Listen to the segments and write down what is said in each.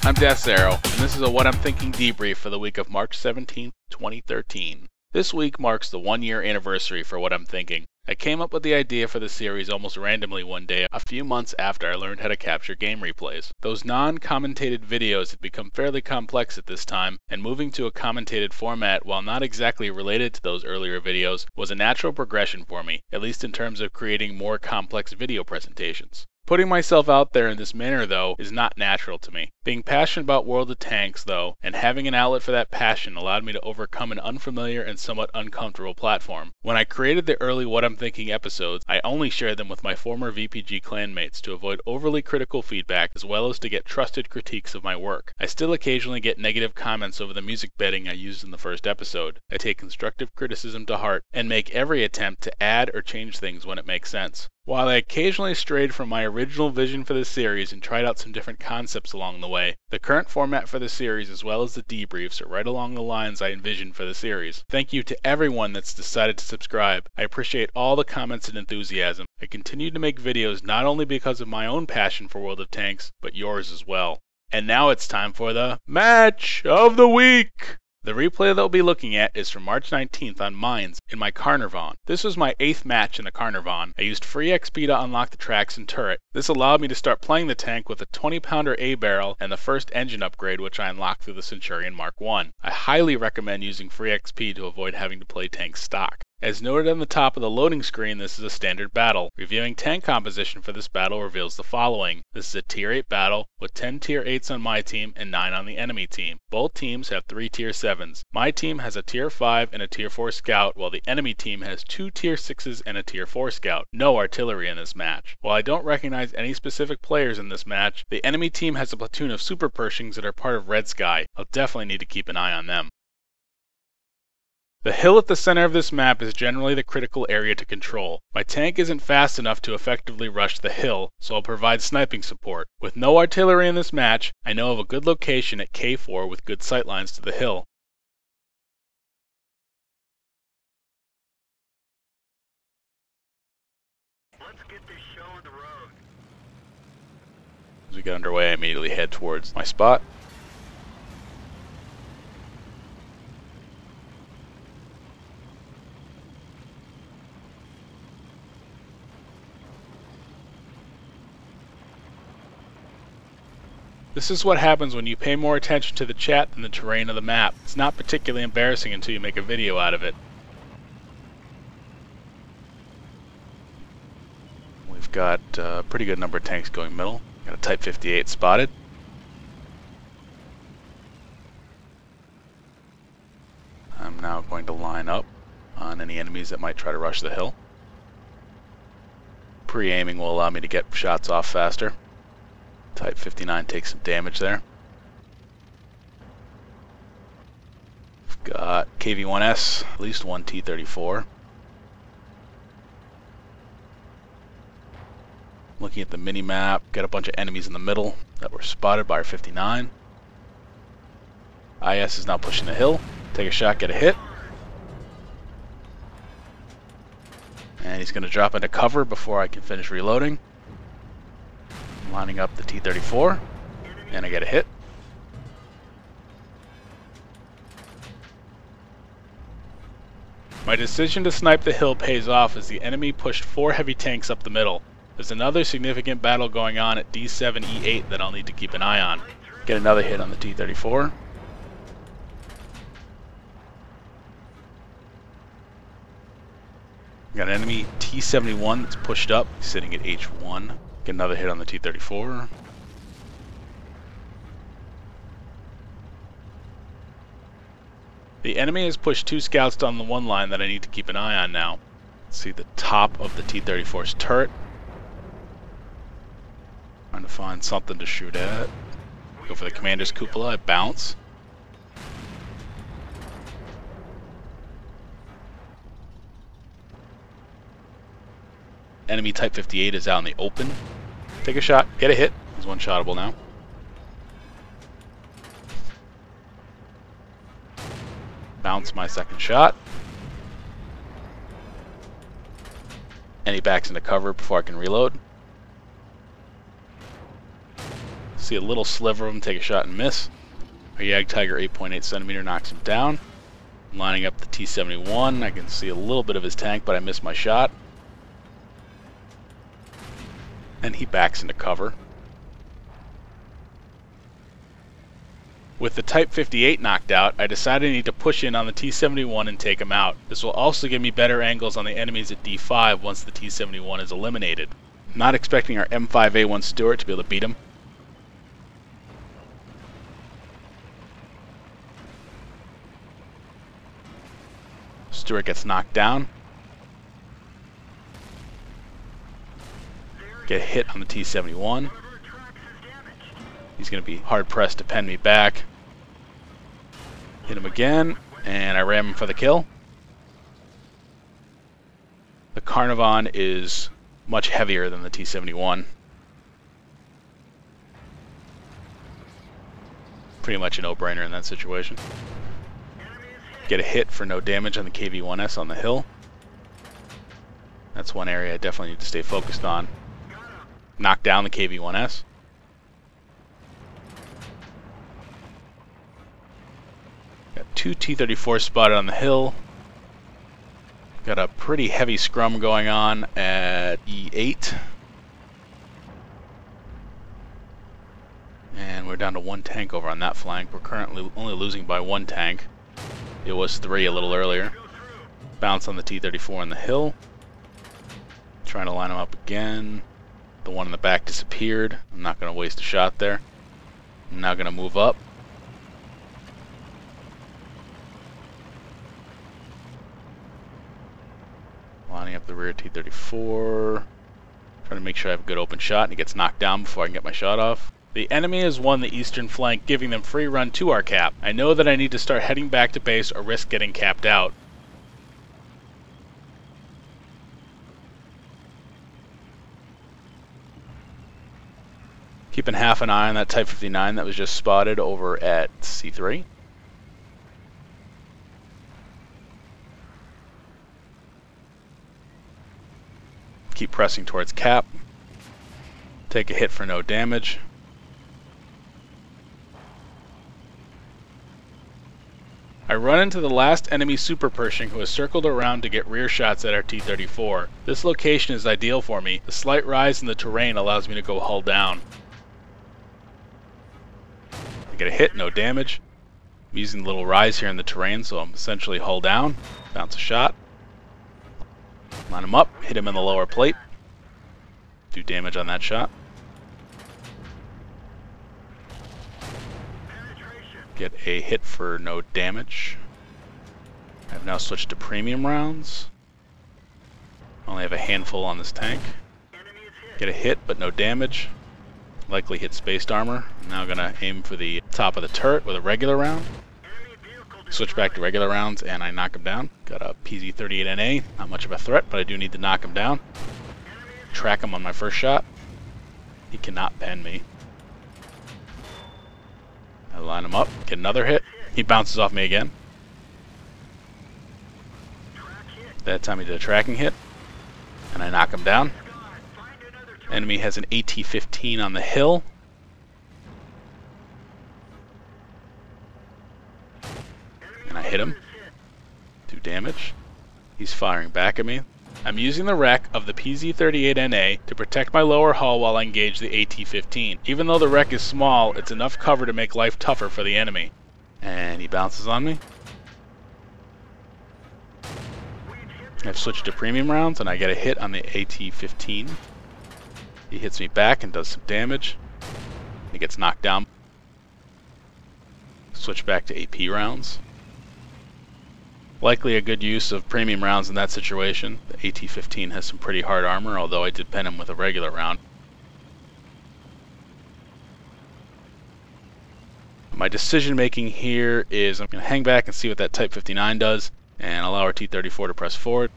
I'm Death's Arrow, and this is a WoT I'm Thinking Debrief for the week of March 17th, 2013. This week marks the 1-year anniversary for WoT I'm Thinking. I came up with the idea for the series almost randomly one day, a few months after I learned how to capture game replays. Those non-commentated videos had become fairly complex at this time, and moving to a commentated format, while not exactly related to those earlier videos, was a natural progression for me, at least in terms of creating more complex video presentations. Putting myself out there in this manner, though, is not natural to me. Being passionate about World of Tanks, though, and having an outlet for that passion allowed me to overcome an unfamiliar and somewhat uncomfortable platform. When I created the early WoT I'm Thinking episodes, I only shared them with my former VPG clanmates to avoid overly critical feedback as well as to get trusted critiques of my work. I still occasionally get negative comments over the music bedding I used in the first episode. I take constructive criticism to heart and make every attempt to add or change things when it makes sense. While I occasionally strayed from my original vision for the series and tried out some different concepts along the way, the current format for the series as well as the debriefs are right along the lines I envisioned for the series. Thank you to everyone that's decided to subscribe. I appreciate all the comments and enthusiasm. I continue to make videos not only because of my own passion for World of Tanks, but yours as well. And now it's time for the Match of the Week! The replay that we'll be looking at is from March 19th on Mines in my Caernarvon. This was my 8th match in the Caernarvon. I used free XP to unlock the tracks and turret. This allowed me to start playing the tank with a 20-pounder A barrel and the first engine upgrade which I unlocked through the Centurion Mark I. I highly recommend using free XP to avoid having to play tank stock. As noted on the top of the loading screen, this is a standard battle. Reviewing tank composition for this battle reveals the following. This is a tier 8 battle with 10 tier 8s on my team and 9 on the enemy team. Both teams have 3 tier 7s. My team has a tier 5 and a tier 4 scout, while the enemy team has 2 tier 6s and a tier 4 scout. No artillery in this match. While I don't recognize any specific players in this match, the enemy team has a platoon of super Pershings that are part of Red Sky. I'll definitely need to keep an eye on them. The hill at the center of this map is generally the critical area to control. My tank isn't fast enough to effectively rush the hill, so I'll provide sniping support. With no artillery in this match, I know of a good location at K4 with good sightlines to the hill. Let's get this show on the road. As we get underway, I immediately head towards my spot. This is what happens when you pay more attention to the chat than the terrain of the map. It's not particularly embarrassing until you make a video out of it. We've got a pretty good number of tanks going middle. Got a Type 58 spotted. I'm now going to line up on any enemies that might try to rush the hill. Pre-aiming will allow me to get shots off faster. Type 59 takes some damage there. We've got KV-1S, at least one T-34. Looking at the mini-map, got a bunch of enemies in the middle that were spotted by our 59. IS is now pushing the hill. Take a shot, get a hit. And he's going to drop into cover before I can finish reloading. Lining up the T-34, and I get a hit. My decision to snipe the hill pays off as the enemy pushed 4 heavy tanks up the middle. There's another significant battle going on at D7, E8 that I'll need to keep an eye on. Get another hit on the T-34. Got an enemy T-71 that's pushed up, sitting at H1. Get another hit on the T-34. The enemy has pushed 2 scouts down the one line that I need to keep an eye on now. Let's see the top of the T-34's turret. Trying to find something to shoot at. Go for the commander's cupola, I bounce. Enemy Type 58 is out in the open. Take a shot, get a hit. He's one-shottable now. Bounce my second shot. And he backs into cover before I can reload. See a little sliver of him, take a shot and miss. Our Jagdtiger 8.8 centimeter knocks him down. I'm lining up the T-71. I can see a little bit of his tank, but I missed my shot. And he backs into cover. With the Type 58 knocked out, I decided I need to push in on the T-71 and take him out. This will also give me better angles on the enemies at D5 once the T-71 is eliminated. Not expecting our M5A1 Stuart to be able to beat him. Stuart gets knocked down. Get hit on the T-71. He's going to be hard-pressed to pen me back. Hit him again, and I ram him for the kill. The Caernarvon is much heavier than the T-71. Pretty much a no-brainer in that situation. Get a hit for no damage on the KV-1S on the hill. That's one area I definitely need to stay focused on. Knock down the KV-1S. Got two T-34s spotted on the hill. Got a pretty heavy scrum going on at E8. And we're down to one tank over on that flank. We're currently only losing by one tank. It was 3 a little earlier. Bounce on the T-34 on the hill. Trying to line them up again. The one in the back disappeared. I'm not going to waste a shot there. I'm now going to move up. Lining up the rear T-34. Trying to make sure I have a good open shot, and he gets knocked down before I can get my shot off. The enemy has won the eastern flank, giving them free run to our cap. I know that I need to start heading back to base or risk getting capped out. Keeping half an eye on that Type 59 that was just spotted over at C3. Keep pressing towards cap. Take a hit for no damage. I run into the last enemy super Pershing who has circled around to get rear shots at our T-34. This location is ideal for me. The slight rise in the terrain allows me to go hull down. I get a hit, no damage. I'm using the little rise here in the terrain, so I'm essentially hull down. Bounce a shot. Line him up, hit him in the lower plate. Do damage on that shot. Get a hit for no damage. I've now switched to premium rounds. Only have a handful on this tank. Get a hit, but no damage. Likely hit spaced armor. I'm now gonna aim for the top of the turret with a regular round. Switch back to regular rounds and I knock him down. Got a PZ-38NA, not much of a threat, but I do need to knock him down. Track him on my first shot. He cannot pen me. I line him up, get another hit. He bounces off me again. That time he did a tracking hit, and I knock him down. Enemy has an AT-15 on the hill. And I hit him. Do damage. He's firing back at me. I'm using the wreck of the PZ-38NA to protect my lower hull while I engage the AT-15. Even though the wreck is small, it's enough cover to make life tougher for the enemy. And he bounces on me. I've switched to premium rounds and I get a hit on the AT-15. He hits me back and does some damage. He gets knocked down. Switch back to AP rounds. Likely a good use of premium rounds in that situation. The AT-15 has some pretty hard armor, although I did pen him with a regular round. My decision making here is I'm going to hang back and see what that Type 59 does and allow our T-34 to press forward.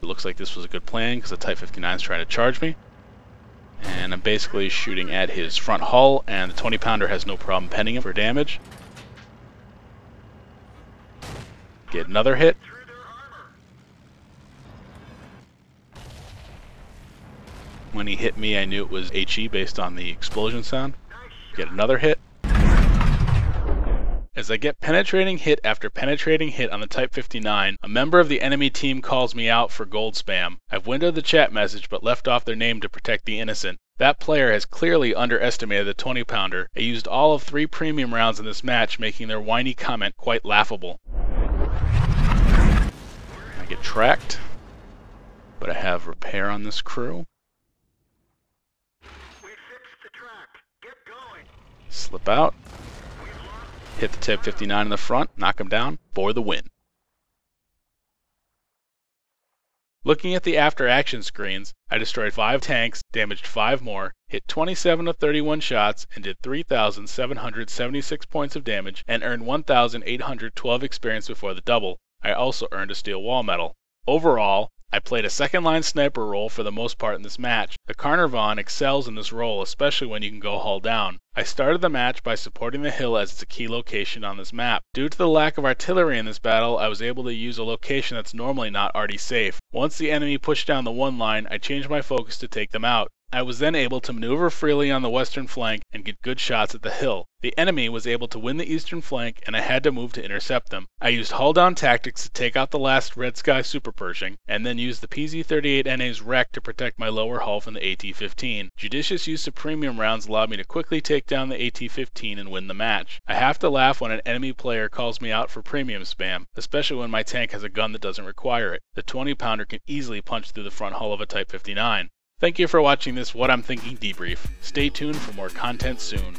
It looks like this was a good plan because the Type 59 is trying to charge me. And I'm basically shooting at his front hull, and the 20-pounder has no problem penning him for damage. Get another hit. When he hit me, I knew it was HE based on the explosion sound. Get another hit. As I get penetrating hit after penetrating hit on the Type 59, a member of the enemy team calls me out for gold spam. I've windowed the chat message but left off their name to protect the innocent. That player has clearly underestimated the 20-pounder. I used all of 3 premium rounds in this match, making their whiny comment quite laughable. I get tracked, but I have repair on this crew. We fixed the track. Get going. Slip out. Hit the Type 59 in the front, knock him down for the win. Looking at the after action screens, I destroyed 5 tanks, damaged 5 more, hit 27 of 31 shots, and did 3,776 points of damage, and earned 1,812 experience before the double. I also earned a steel wall medal. Overall, I played a second-line sniper role for the most part in this match. The Caernarvon excels in this role, especially when you can go hull down. I started the match by supporting the hill as it's a key location on this map. Due to the lack of artillery in this battle, I was able to use a location that's normally not already safe. Once the enemy pushed down the one line, I changed my focus to take them out. I was then able to maneuver freely on the western flank and get good shots at the hill. The enemy was able to win the eastern flank, and I had to move to intercept them. I used hull-down tactics to take out the last Red Sky Super Pershing, and then used the PZ-38NA's wreck to protect my lower hull from the AT-15. Judicious use of premium rounds allowed me to quickly take down the AT-15 and win the match. I have to laugh when an enemy player calls me out for premium spam, especially when my tank has a gun that doesn't require it. The 20-pounder can easily punch through the front hull of a Type 59. Thank you for watching this What I'm Thinking debrief. Stay tuned for more content soon.